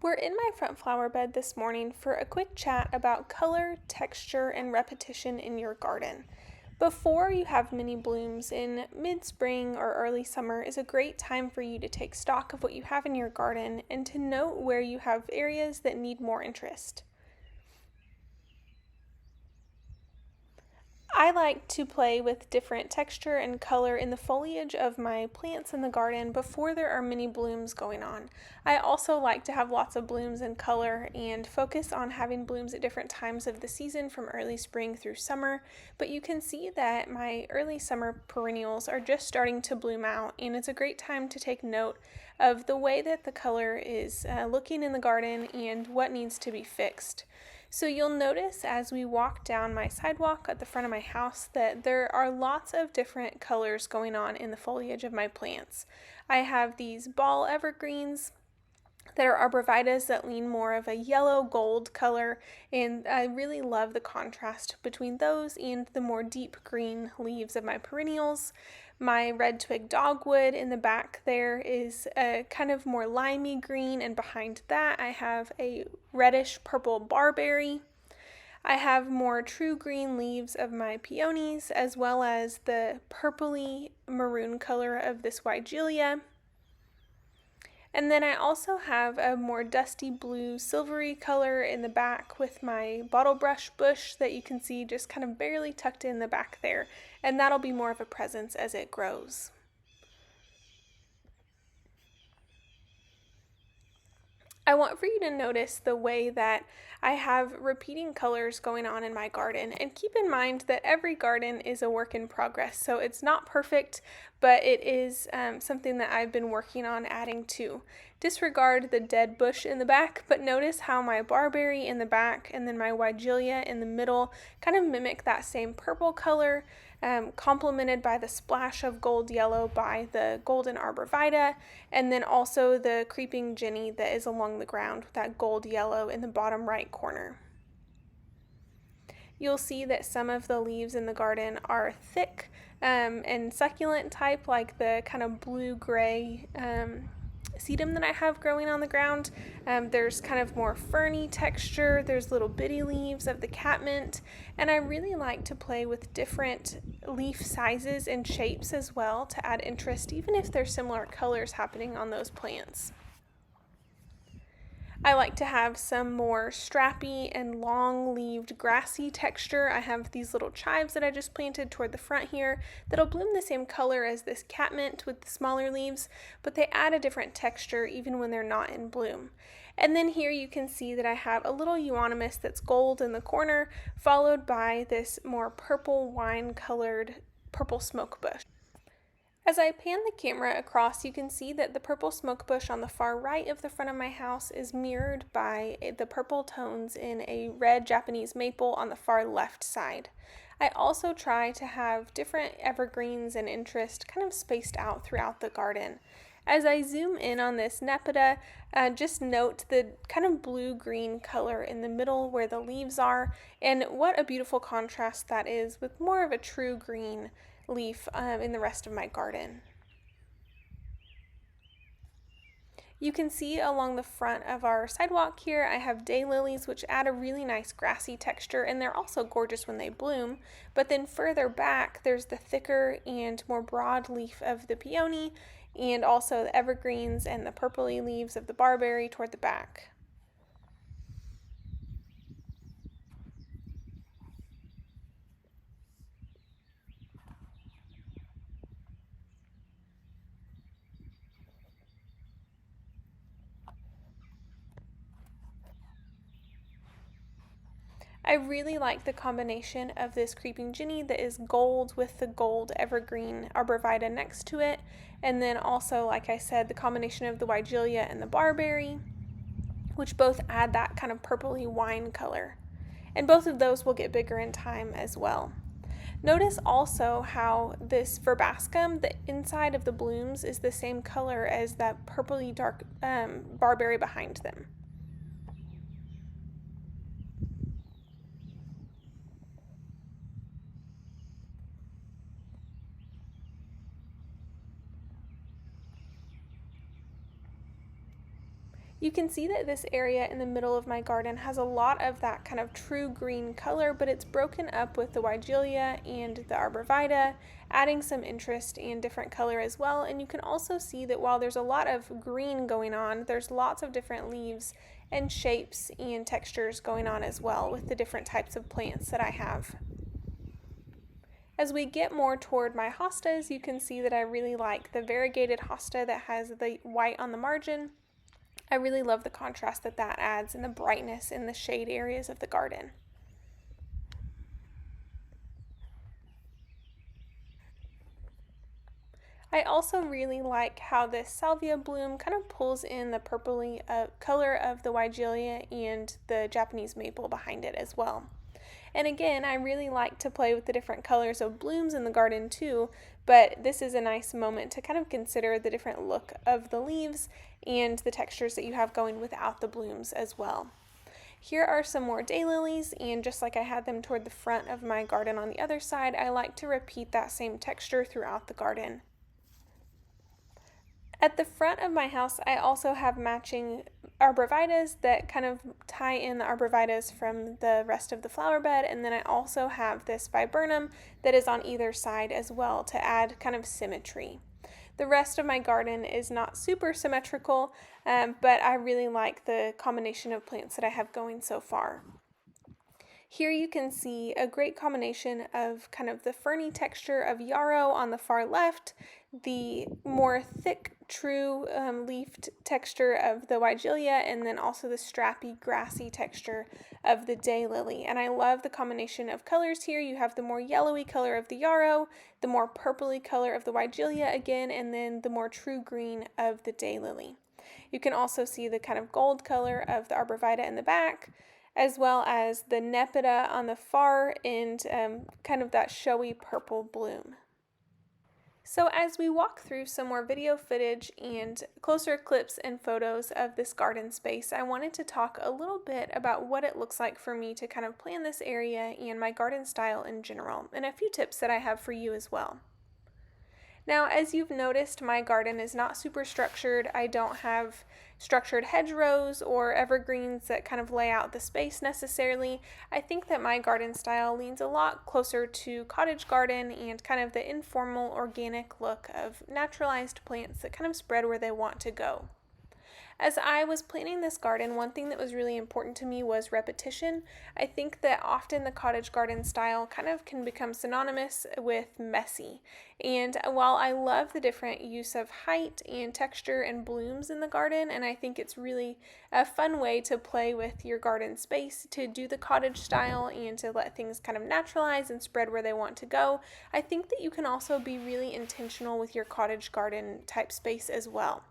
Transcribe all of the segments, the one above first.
We're in my front flower bed this morning for a quick chat about color, texture, and repetition in your garden. Before you have many blooms in mid-spring or early summer is a great time for you to take stock of what you have in your garden and to note where you have areas that need more interest. I like to play with different texture and color in the foliage of my plants in the garden before there are many blooms going on. I also like to have lots of blooms and color and focus on having blooms at different times of the season from early spring through summer, but you can see that my early summer perennials are just starting to bloom out, and it's a great time to take note of the way that the color is looking in the garden and what needs to be fixed. So you'll notice as we walk down my sidewalk at the front of my house that there are lots of different colors going on in the foliage of my plants. I have these ball evergreens that are arborvitaes that lean more of a yellow gold color, and I really love the contrast between those and the more deep green leaves of my perennials. My red twig dogwood in the back there is a kind of more limey green, and behind that I have a reddish purple barberry. I have more true green leaves of my peonies, as well as the purpley maroon color of this weigelia. And then I also have a more dusty blue silvery color in the back with my bottlebrush bush that you can see just kind of barely tucked in the back there, and that'll be more of a presence as it grows. I want for you to notice the way that I have repeating colors going on in my garden, and keep in mind that every garden is a work in progress, so it's not perfect, but it is something that I've been working on adding to. Disregard the dead bush in the back, but notice how my barberry in the back and then my weigelia in the middle kind of mimic that same purple color, complemented by the splash of gold yellow by the golden arborvitae, and then also the creeping jenny that is along the ground with that gold yellow in the bottom right corner. You'll see that some of the leaves in the garden are thick and succulent type, like the kind of blue-gray sedum that I have growing on the ground. There's kind of more ferny texture, there's little bitty leaves of the catmint, and I really like to play with different leaf sizes and shapes as well to add interest, even if there's similar colors happening on those plants. I like to have some more strappy and long-leaved grassy texture. I have these little chives that I just planted toward the front here that'll bloom the same color as this catmint with the smaller leaves, but they add a different texture even when they're not in bloom. And then here you can see that I have a little euonymus that's gold in the corner, followed by this more purple wine-colored purple smoke bush. As I pan the camera across, you can see that the purple smoke bush on the far right of the front of my house is mirrored by the purple tones in a red Japanese maple on the far left side. I also try to have different evergreens and interest kind of spaced out throughout the garden. As I zoom in on this nepeta, just note the kind of blue-green color in the middle where the leaves are, and what a beautiful contrast that is with more of a true green leaf in the rest of my garden. You can see along the front of our sidewalk here I have daylilies, which add a really nice grassy texture, and they're also gorgeous when they bloom. But then further back there's the thicker and more broad leaf of the peony, and also the evergreens and the purpley leaves of the barberry toward the back. I really like the combination of this creeping jenny that is gold with the gold evergreen arborvitae next to it, and then also, like I said, the combination of the weigelia and the barberry, which both add that kind of purpley wine color. And both of those will get bigger in time as well. Notice also how this verbascum, the inside of the blooms, is the same color as that purpley dark barberry behind them. You can see that this area in the middle of my garden has a lot of that kind of true green color, but it's broken up with the Weigelia and the Arborvitae, adding some interest and different color as well. And you can also see that while there's a lot of green going on, there's lots of different leaves and shapes and textures going on as well with the different types of plants that I have. As we get more toward my hostas, you can see that I really like the variegated hosta that has the white on the margin. I really love the contrast that that adds and the brightness in the shade areas of the garden. I also really like how this salvia bloom kind of pulls in the purpley color of the Weigelia and the Japanese maple behind it as well. And again, I really like to play with the different colors of blooms in the garden too, but this is a nice moment to kind of consider the different look of the leaves and the textures that you have going without the blooms as well. Here are some more daylilies, and just like I had them toward the front of my garden on the other side, I like to repeat that same texture throughout the garden. At the front of my house, I also have matching arborvitaes that kind of tie in the arborvitaes from the rest of the flower bed, and then I also have this viburnum that is on either side as well to add kind of symmetry. The rest of my garden is not super symmetrical, but I really like the combination of plants that I have going so far. Here you can see a great combination of kind of the ferny texture of yarrow on the far left, the more thick, true leafed texture of the Weigelia, and then also the strappy, grassy texture of the daylily. And I love the combination of colors here. You have the more yellowy color of the yarrow, the more purpley color of the Weigelia again, and then the more true green of the daylily. You can also see the kind of gold color of the arborvitae in the back, as well as the nepeta on the far end, kind of that showy purple bloom. So as we walk through some more video footage and closer clips and photos of this garden space, I wanted to talk a little bit about what it looks like for me to kind of plan this area and my garden style in general, and a few tips that I have for you as well. Now, as you've noticed, my garden is not super structured. I don't have structured hedgerows or evergreens that kind of lay out the space necessarily. I think that my garden style leans a lot closer to cottage garden and kind of the informal, organic look of naturalized plants that kind of spread where they want to go. As I was planning this garden, one thing that was really important to me was repetition. I think that often the cottage garden style kind of can become synonymous with messy. And while I love the different use of height and texture and blooms in the garden, and I think it's really a fun way to play with your garden space to do the cottage style and to let things kind of naturalize and spread where they want to go, I think that you can also be really intentional with your cottage garden type space as well.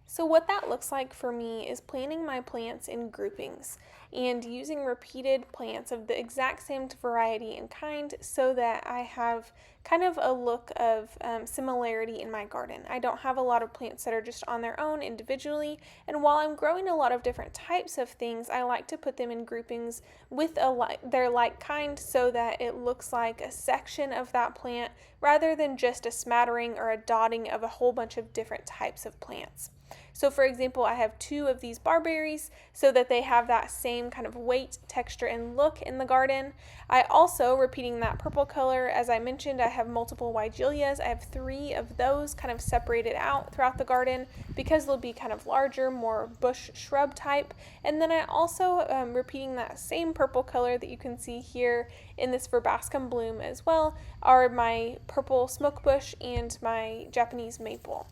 So what that looks like for me is planting my plants in groupings and using repeated plants of the exact same variety and kind so that I have kind of a look of similarity in my garden. I don't have a lot of plants that are just on their own individually, and while I'm growing a lot of different types of things, I like to put them in groupings with their like kind so that it looks like a section of that plant rather than just a smattering or a dotting of a whole bunch of different types of plants. So for example, I have 2 of these barberries so that they have that same kind of weight, texture, and look in the garden. I also, repeating that purple color, as I mentioned, I have multiple Weigelias. I have 3 of those kind of separated out throughout the garden because they'll be kind of larger, more bush shrub type. And then I also, repeating that same purple color that you can see here in this verbascum bloom as well, are my purple smoke bush and my Japanese maple.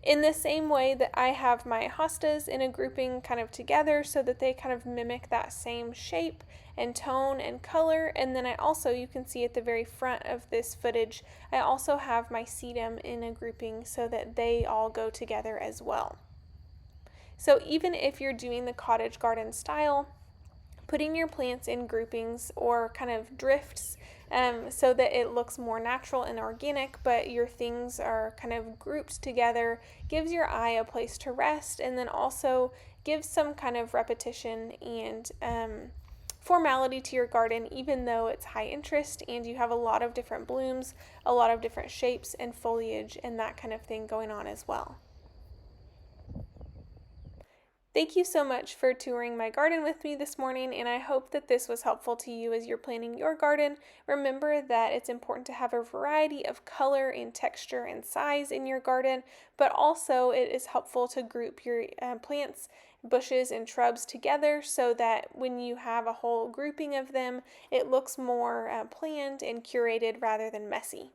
In the same way that I have my hostas in a grouping kind of together so that they kind of mimic that same shape and tone and color. And then I also, you can see at the very front of this footage, I also have my sedum in a grouping so that they all go together as well. So even if you're doing the cottage garden style, putting your plants in groupings or kind of drifts so that it looks more natural and organic, but your things are kind of grouped together, gives your eye a place to rest, and then also gives some kind of repetition and formality to your garden, even though it's high interest and you have a lot of different blooms, a lot of different shapes and foliage and that kind of thing going on as well. Thank you so much for touring my garden with me this morning, and I hope that this was helpful to you as you're planning your garden. Remember that it's important to have a variety of color and texture and size in your garden, but also it is helpful to group your plants, bushes, and shrubs together so that when you have a whole grouping of them, it looks more planned and curated rather than messy.